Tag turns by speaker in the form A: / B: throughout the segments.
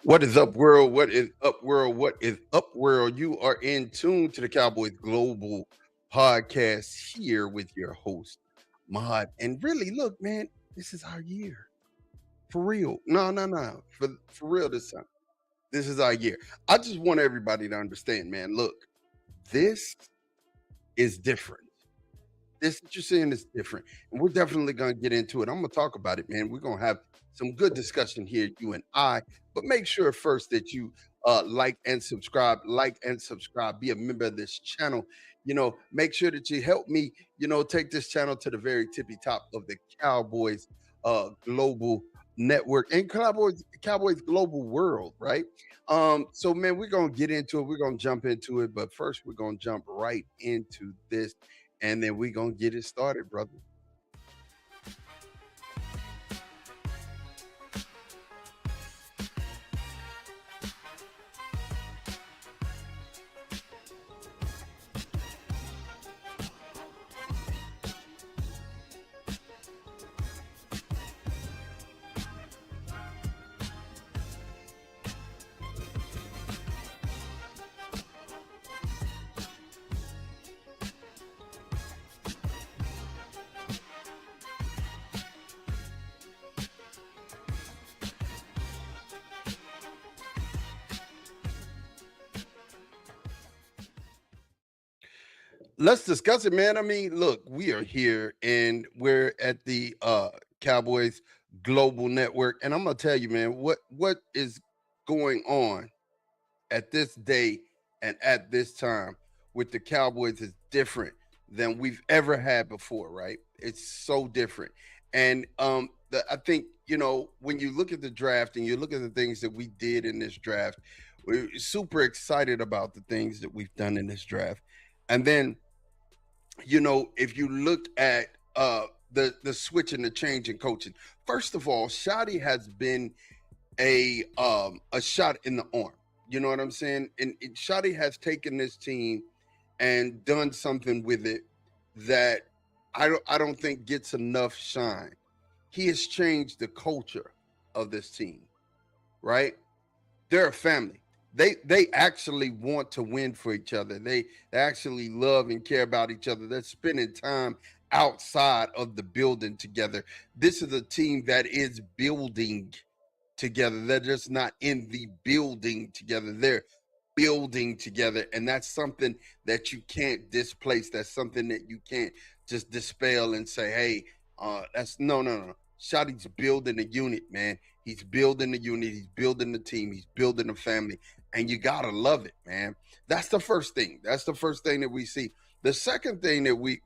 A: What is up, world? What is up, world? What is up, world? You are in tune to the Cowboys Global podcast here with your host, Mod. And really, look, man, this is our year. For real. No. For real this time. This is our year. I just want everybody to understand, man. Look, this is different. This what you're saying is different. And we're definitely gonna get into it. I'm gonna talk about it, man. We're gonna have some good discussion here, you and I. But make sure first that you like and subscribe, be a member of this channel. Make sure that you help me, take this channel to the very tippy top of the Cowboys global network and Cowboys global world, right? So man, we're gonna get into it, we're gonna jump into it, but first we're gonna jump right into this and then we gonna get it started, brother. Let's discuss it, man. I mean, look, we are here and we're at the Cowboys Global Network, and I'm gonna tell you, man, what is going on at this day and at this time with the Cowboys is different than we've ever had before, right? It's so different. And I think, when you look at the draft and you look at the things that we did in this draft, we're super excited about the things that we've done in this draft. And then, if you look at the switch and the change in coaching, first of all, Shotty has been a shot in the arm. You know what I'm saying? And Shotty has taken this team and done something with it that I don't think gets enough shine. He has changed the culture of this team, right? They're a family. They actually want to win for each other. They actually love and care about each other. They're spending time outside of the building together. This is a team that is building together. They're just not in the building together. They're building together. And that's something that you can't displace. That's something that you can't just dispel and say, hey, that's no. Shotty's building a unit, man. He's building the unit. He's building the team. He's building the family. And you got to love it, man. That's the first thing. That's the first thing that we see. The second thing that we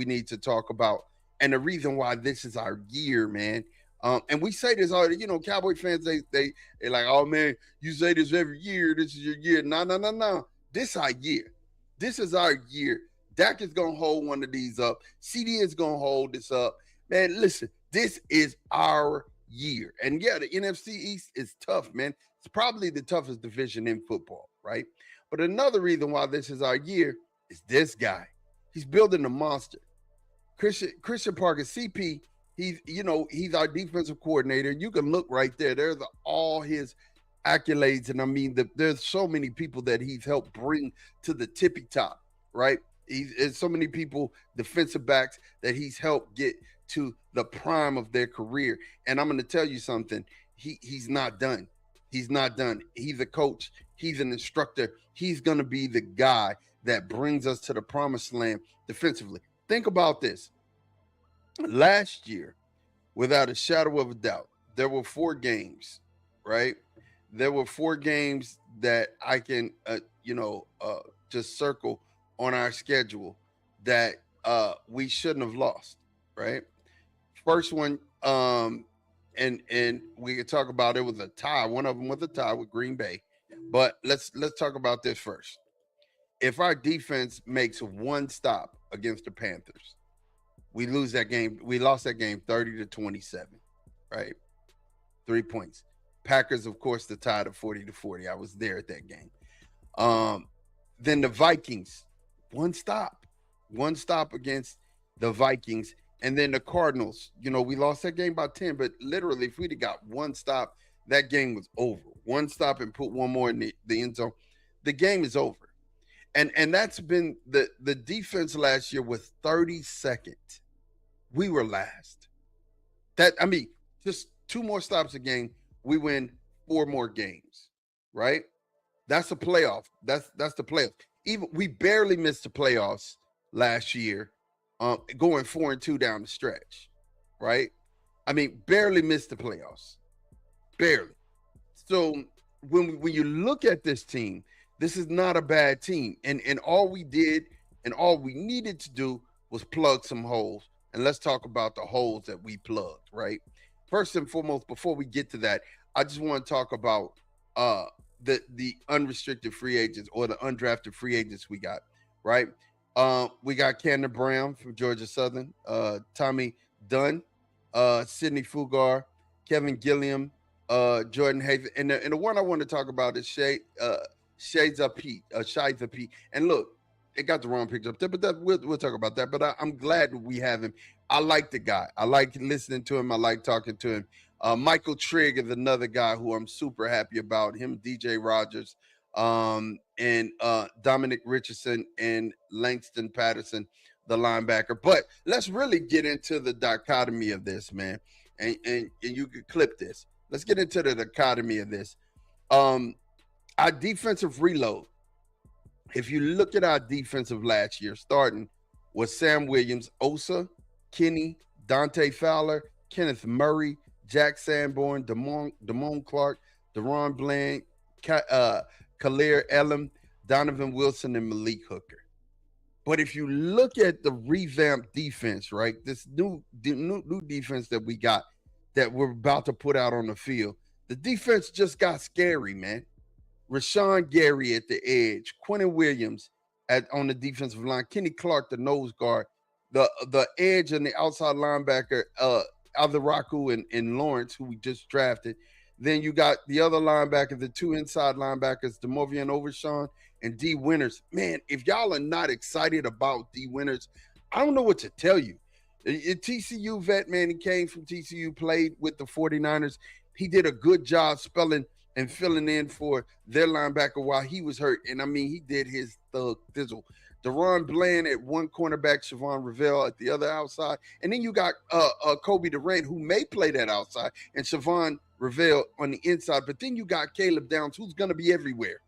A: need to talk about, and the reason why this is our year, man, and we say this already, Cowboy fans, they like, oh man, you say this every year. This is your year. No. This our year. This is our year. Dak is gonna hold one of these up. CD is gonna hold this up. Man, listen, this is our year. And yeah, the NFC East is tough, man. It's probably the toughest division in football, right? But another reason why this is our year is this guy. He's building a monster. Christian Parker, CP, he's our defensive coordinator. You can look right there. There's all his accolades, and I mean, there's so many people that he's helped bring to the tippy top, right? There's so many people, defensive backs, that he's helped get to the prime of their career. And I'm going to tell you something. He's not done. He's not done. He's a coach. He's an instructor. He's going to be the guy that brings us to the promised land defensively. Think about this. Last year, without a shadow of a doubt, there were 4 games, right? There were 4 games that I can, just circle on our schedule that we shouldn't have lost, right? First one, and we could talk about it was a tie. One of them was a tie with Green Bay, but let's talk about this first. If our defense makes one stop against the Panthers, we lose that game. We lost that game 30-27, right? 3 points. Packers, of course, the tie to 40-40. I was there at that game. Then the Vikings, one stop against the Vikings, and then the Cardinals. We lost that game by 10, but literally, if we'd have got one stop, that game was over. one stop and put one more in the end zone, the game is over. And that's been the defense last year was 32nd. We were last. That I mean, just two more stops a game, we win four more games, right? That's a playoff. That's the playoff. Even we barely missed the playoffs last year, going 4-2 down the stretch, right? I mean, barely missed the playoffs, barely. So when you look at this team, this is not a bad team, and all we did and all we needed to do was plug some holes. And let's talk about the holes that we plugged, right? First and foremost, before we get to that, I just want to talk about uh the unrestricted free agents or the undrafted free agents we got, right? We got Camden Brown from Georgia Southern, Tommy Dunn, Sidney Fugar, Kevin Gilliam, Jordan Hayes, and the one I want to talk about is Shades Pete, Shiza Pete. And look, it got the wrong picture up there, but we'll talk about that. But I'm glad that we have him. I like the guy. I like listening to him. I like talking to him. Michael Trigg is another guy who I'm super happy about. Him, DJ Rogers, and Dominic Richardson and Langston Patterson, the linebacker. But let's really get into the dichotomy of this, man. And you could clip this. Let's get into the dichotomy of this. Our defensive reload. If you look at our defensive last year, starting was Sam Williams, Osa, Kenny, Dante Fowler, Kenneth Murray, Jack Sanborn, Damone Clark, Deron Bland, Khalil Elam, Donovan Wilson, and Malik Hooker. But if you look at the revamped defense, right, this new defense that we got that we're about to put out on the field, the defense just got scary, man. Rashawn Gary at the edge, Quentin Williams on the defensive line, Kenny Clark, the nose guard, the edge and the outside linebacker, Alderaku and Lawrence, who we just drafted. Then you got the other linebacker, the two inside linebackers, Demovian Overshawn and D Winters. Man, if y'all are not excited about D Winters, I don't know what to tell you. A TCU vet, man, he came from TCU, played with the 49ers. He did a good job spelling and filling in for their linebacker while he was hurt. And I mean, he did his thug thizzle. Deron Bland at one cornerback, Siobhan Revelle at the other outside. And then you got Kobe Durant, who may play that outside, and Siobhan Revelle on the inside. But then you got Caleb Downs, who's going to be everywhere.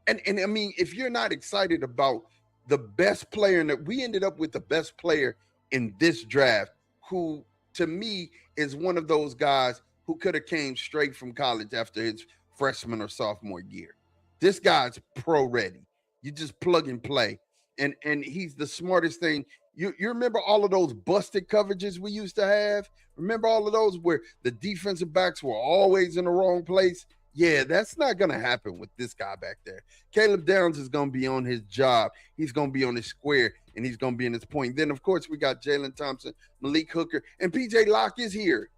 A: And I mean, if you're not excited about the best player, and that we ended up with the best player in this draft, who to me is one of those guys who could have came straight from college after his freshman or sophomore year. This guy's pro ready. You just plug and play. And he's the smartest thing. You remember all of those busted coverages we used to have? Remember all of those where the defensive backs were always in the wrong place? Yeah, that's not going to happen with this guy back there. Caleb Downs is going to be on his job. He's going to be on his square, and he's going to be in his point. Then, of course, we got Jalen Thompson, Malik Hooker, and P.J. Locke is here.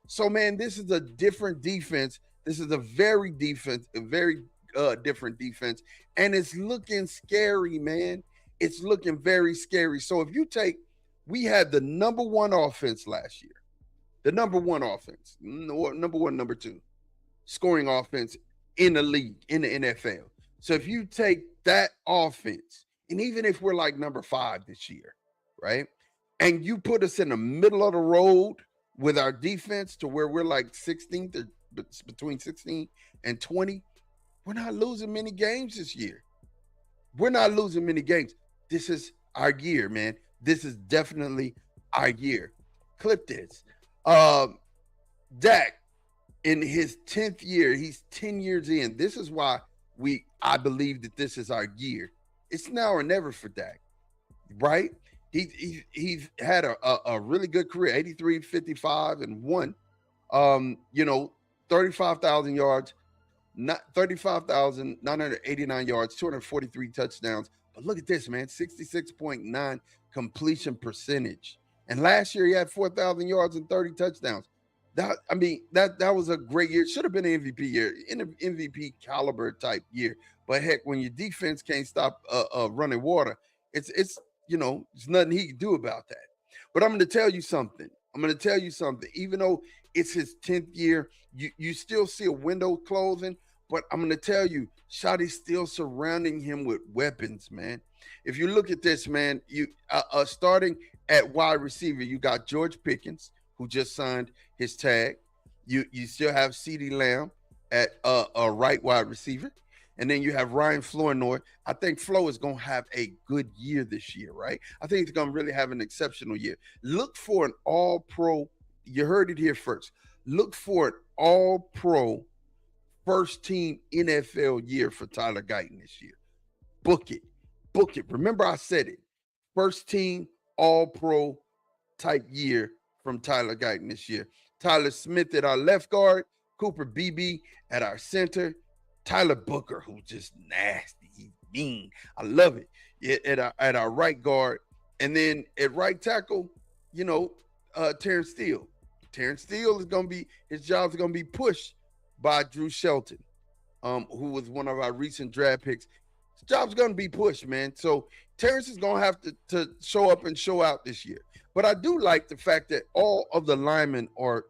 A: So, man, this is a different defense. This is a very different defense, and it's looking scary, man. It's looking very scary. So if you take, we had the number one offense last year, the number one offense, number one, number two scoring offense in the league, in the NFL. So if you take that offense, and even if we're like number 5 this year, right, and you put us in the middle of the road with our defense to where we're like 16th, or between 16 and 20, we're not losing many games this year. We're not losing many games. This is our year, man. This is definitely our year. Clip this. Dak, in his 10th year, he's 10 years in. This is why I believe that this is our year. It's now or never for Dak, right? He's had a really good career, 83, 55, and 1. 35,000 yards, 35,989 yards, 243 touchdowns. But look at this, man, 66.9 completion percentage. And last year he had 4,000 yards and 30 touchdowns. That was a great year. Should have been an MVP year, in an MVP caliber type year. But heck, when your defense can't stop running water, it's nothing he can do about that. But I'm going to tell you something. Even though It's his 10th year. You still see a window closing, but I'm gonna tell you, Shotty's still surrounding him with weapons, man. If you look at this, man, you starting at wide receiver, you got George Pickens, who just signed his tag. You still have CeeDee Lamb at a right wide receiver. And then you have Ryan Flournoy. I think Flo is going to have a good year this year, right? I think he's going to really have an exceptional year. Look for an all pro. You heard it here first. Look for an all pro first team NFL year for Tyler Guyton this year. Book it. Book it. Remember, I said it. First team all pro type year from Tyler Guyton this year. Tyler Smith at our left guard, Cooper Beebe at our center, Tyler Booker, who's just nasty. He's mean. I love it. At our right guard. And then at right tackle, Terrence Steele. Terrence Steele is going to be, his job's going to be pushed by Drew Shelton, who was one of our recent draft picks. His job's going to be pushed, man. So Terrence is going to have to show up and show out this year. But I do like the fact that all of the linemen are,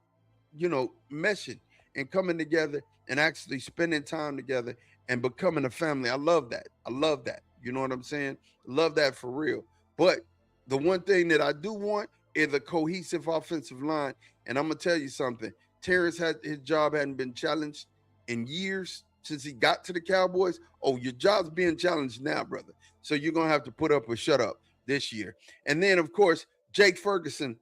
A: meshing and coming together and actually spending time together and becoming a family. I love that. I love that. You know what I'm saying? Love that for real. But the one thing that I do want is a cohesive offensive line. And I'm going to tell you something. Terrence his job hadn't been challenged in years since he got to the Cowboys. Oh, your job's being challenged now, brother. So you're going to have to put up or shut up this year. And then, of course, Jake Ferguson.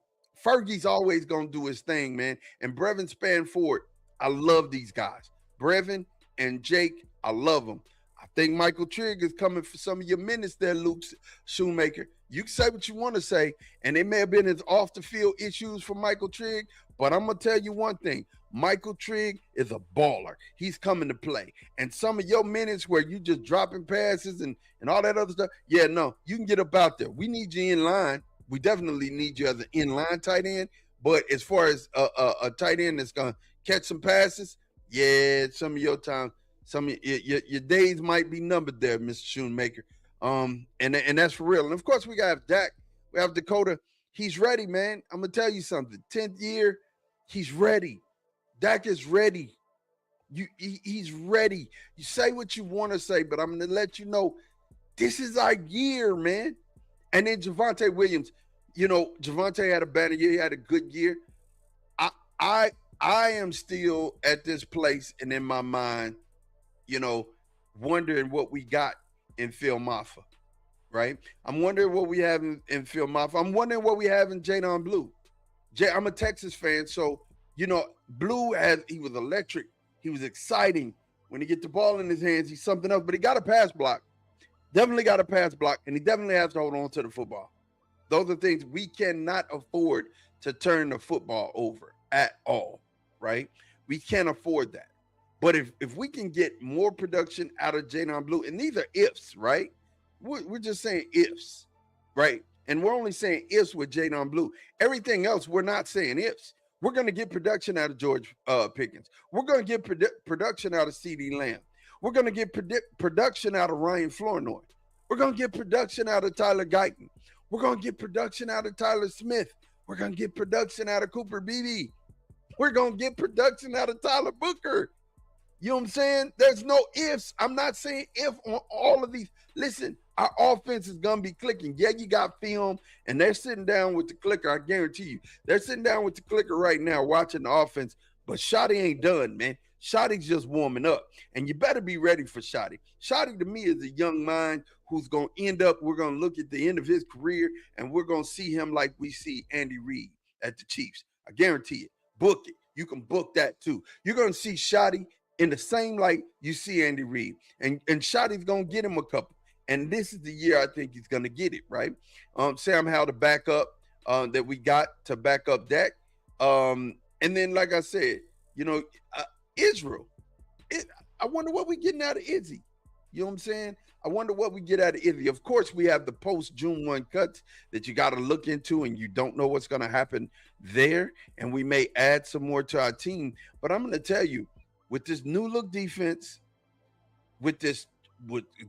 A: Fergie's always going to do his thing, man. And Brevin Spanford, I love these guys. Brevin and Jake, I love them. I think Michael Trigg is coming for some of your minutes there, Luke Shoemaker. You can say what you want to say, and it may have been his off-the-field issues for Michael Trigg, but I'm going to tell you one thing. Michael Trigg is a baller. He's coming to play. And some of your minutes where you just dropping passes and all that other stuff, you can get up out there. We need you in line. We definitely need you as an in-line tight end. But as far as a tight end that's going to catch some passes, some of your time, some of your days might be numbered there, Mr. Shoemaker. And that's for real. And of course, we got Dak. We have Dakota. He's ready, man. I'm gonna tell you something. 10th year, he's ready. Dak is ready. He's ready. You say what you want to say, but I'm gonna let you know this is our year, man. And then Javonte Williams. Javonte had a bad year. He had a good year. I am still at this place and in my mind, wondering what we got in Phil Maffa, right? I'm wondering what we have in Phil Maffa. I'm wondering what we have in Jadon Blue. I'm a Texas fan, so, Blue, he was electric. He was exciting. When he get the ball in his hands, he's something else. But he got a pass block. Definitely got a pass block, and he definitely has to hold on to the football. Those are things we cannot afford to turn the football over at all, right? We can't afford that. But if we can get more production out of Jadon Blue, and these are ifs, right? We're just saying ifs, right? And we're only saying ifs with Jadon Blue. Everything else, we're not saying ifs. We're going to get production out of George Pickens. We're going to get production out of CeeDee Lamb. We're going to get production out of Ryan Flournoy. We're going to get production out of Tyler Guyton. We're going to get production out of Tyler Smith. We're going to get production out of Cooper Beebe. We're going to get production out of Tyler Booker. You know what I'm saying? There's no ifs. I'm not saying if on all of these. Listen, our offense is going to be clicking. Yeah, you got film, and they're sitting down with the clicker. I guarantee you. They're sitting down with the clicker right now watching the offense, but Shotty ain't done, man. Shotty's just warming up, and you better be ready for Shotty. Shotty, to me, is a young mind who's going to end up, we're going to look at the end of his career, and we're going to see him like we see Andy Reid at the Chiefs. I guarantee it. Book it. You can book that, too. You're going to see Shotty in the same light you see Andy Reid. And Shotty's going to get him a couple. And this is the year I think he's going to get it, right? Sam Howell to back up that we got to back up Dak. And then, like I said, Israel. I wonder what we're getting out of Izzy. You know what I'm saying? I wonder what we get out of Izzy. Of course, we have the post-June 1 cuts that you got to look into, and you don't know what's going to happen there. And we may add some more to our team. But I'm going to tell you, with this new look defense, with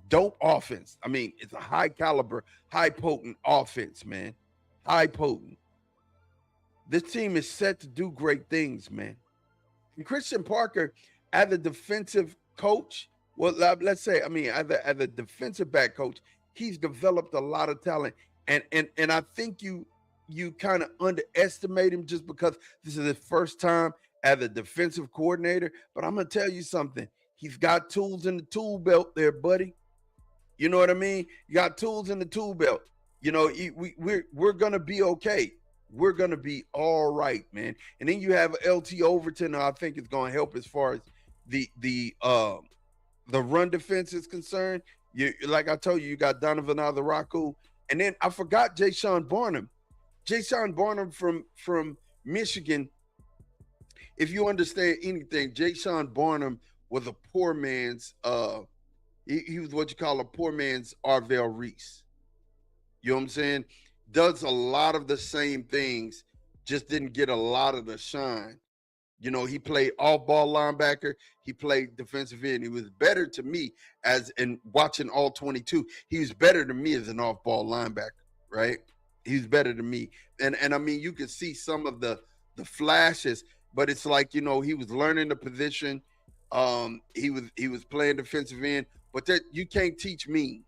A: dope offense, I mean, it's a high caliber, high potent offense, man. High potent. This team is set to do great things, man. And Christian Parker, as a defensive coach, well, let's say, I mean, as a defensive back coach, he's developed a lot of talent, and I think you kind of underestimate him just because this is his first time as a defensive coordinator. But I'm gonna tell you something. He's got tools in the tool belt there, buddy. You know what I mean? You got tools in the tool belt. You know, we're gonna be okay. We're gonna be all right, man. And then you have LT Overton. I think it's gonna help as far as the run defense is concerned. You, like I told you, you got Donovan Azaraku, and then I forgot Jay Sean Barnum. Jay Sean Barnum from Michigan. If you understand anything, Jay Sean Barnum was a poor man's. He was what you call a poor man's Arvell Reese. You know what I'm saying? Does a lot of the same things, just didn't get a lot of the shine. You know, he played off-ball linebacker. He played defensive end. He was better to me as in watching all 22. He was better to me as an off-ball linebacker, right? He was better to me. And I mean, you could see some of the flashes, but it's like, you know, he was learning the position. He was playing defensive end, but that you can't teach me.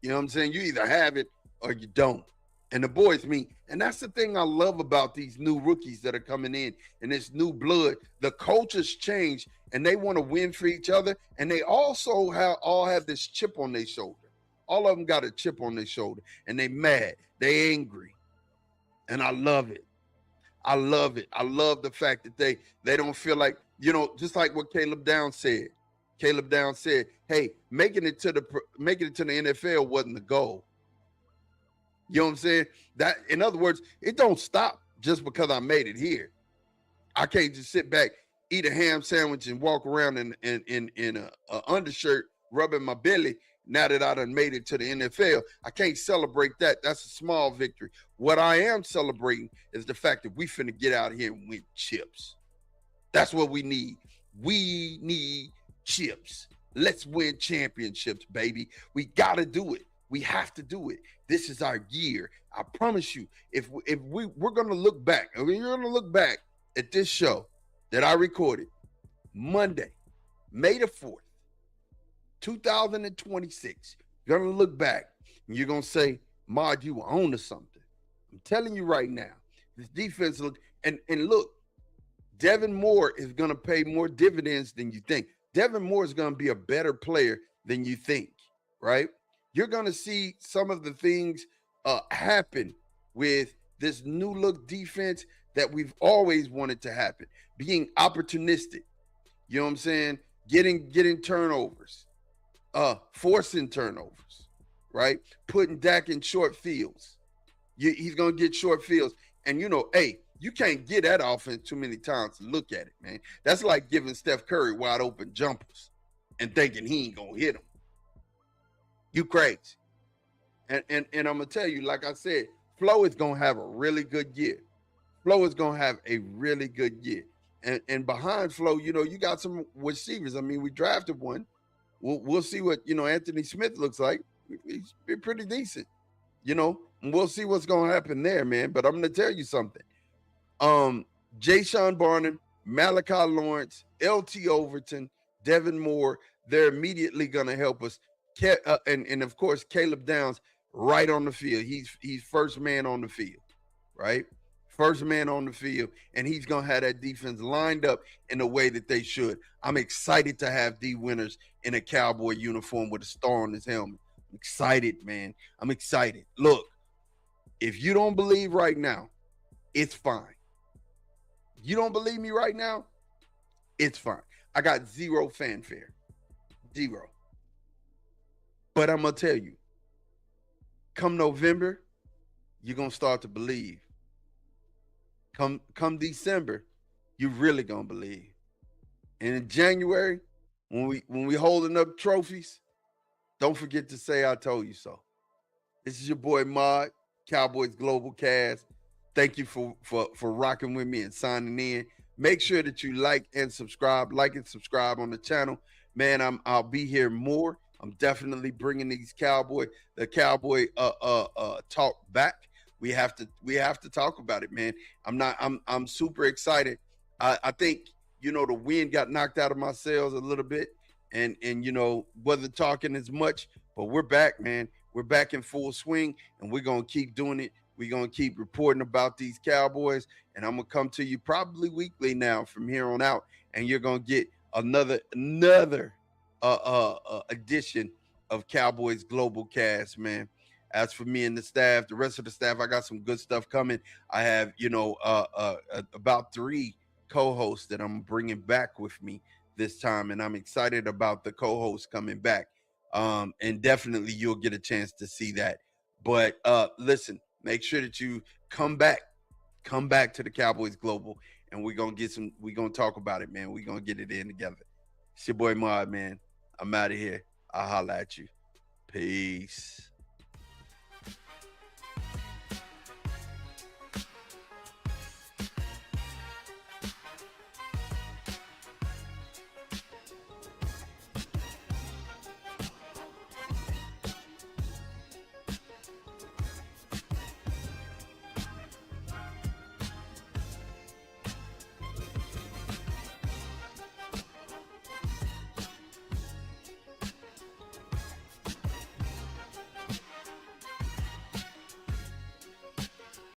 A: You know what I'm saying? You either have it or you don't. And the boys mean, and that's the thing I love about these new rookies that are coming in and this new blood. The cultures change and they want to win for each other. And they also all have this chip on their shoulder. All of them got a chip on their shoulder and they mad. They angry. And I love it. I love it. I love the fact that they don't feel like, you know, just like what Caleb Downs said. Caleb Downs said, hey, making it to the NFL wasn't the goal. You know what I'm saying? That, in other words, it don't stop just because I made it here. I can't just sit back, eat a ham sandwich, and walk around in a undershirt, rubbing my belly. Now that I done made it to the NFL, I can't celebrate that. That's a small victory. What I am celebrating is the fact that we finna get out here and win chips. That's what we need. We need chips. Let's win championships, baby. We gotta do it. We have to do it. This is our year. I promise you, if we're gonna look back, and we're gonna look back at this show that I recorded Monday, May the 4th, 2026. You're gonna look back and you're gonna say, Mod, you were on to something. I'm telling you right now, this defense look and look, Devin Moore is gonna pay more dividends than you think. Devin Moore is gonna be a better player than you think, right? You're going to see some of the things happen with this new look defense that we've always wanted to happen. Being opportunistic, you know what I'm saying? Getting turnovers, forcing turnovers, right? Putting Dak in short fields. He's going to get short fields. And, you know, hey, you can't get that offense too many times to look at it, man. That's like giving Steph Curry wide open jumpers and thinking he ain't going to hit them. You crazy. And I'm going to tell you, like I said, Flo is going to have a really good year. Flo is going to have a really good year. And behind Flo, you know, you got some receivers. I mean, we drafted one. We'll see what, you know, Anthony Smith looks like. He's been pretty decent, you know. And we'll see what's going to happen there, man. But I'm going to tell you something. Jay Sean Barnum, Malachi Lawrence, LT Overton, Devin Moore, they're immediately going to help us. And of course, Caleb Downs right on the field. He's first man on the field, right? First man on the field, and he's gonna have that defense lined up in the way that they should. I'm excited to have D Winters in a Cowboy uniform with a star on his helmet. I'm excited, man. I'm excited. Look, if you don't believe right now, it's fine. You don't believe me right now, it's fine. I got zero fanfare. Zero. But I'm going to tell you, come November, you're going to start to believe. Come December, you're really going to believe. And in January, when we holding up trophies, don't forget to say I told you so. This is your boy Mod, Cowboys Global Cast. Thank you for rocking with me and signing in. Make sure that you like and subscribe on the channel. Man, I'll be here more. I'm definitely bringing the Cowboy talk back. we have to talk about it, man. I'm super excited. I think, the wind got knocked out of my sails a little bit, and wasn't talking as much, but we're back, man. We're back in full swing, and we're gonna keep doing it. We're gonna keep reporting about these Cowboys, and I'm gonna come to you probably weekly now from here on out, and you're gonna get another edition of Cowboys Global Cast, man. As for me and the staff, the rest of the staff, I got some good stuff coming. I have, about three co-hosts that I'm bringing back with me this time, and I'm excited about the co-hosts coming back. And definitely you'll get a chance to see that. But listen, make sure that you come back, come back to the Cowboys Global, and we're gonna talk about it, man. We're gonna get it in together. It's your boy Mod, man. I'm out of here. I'll holla at you. Peace.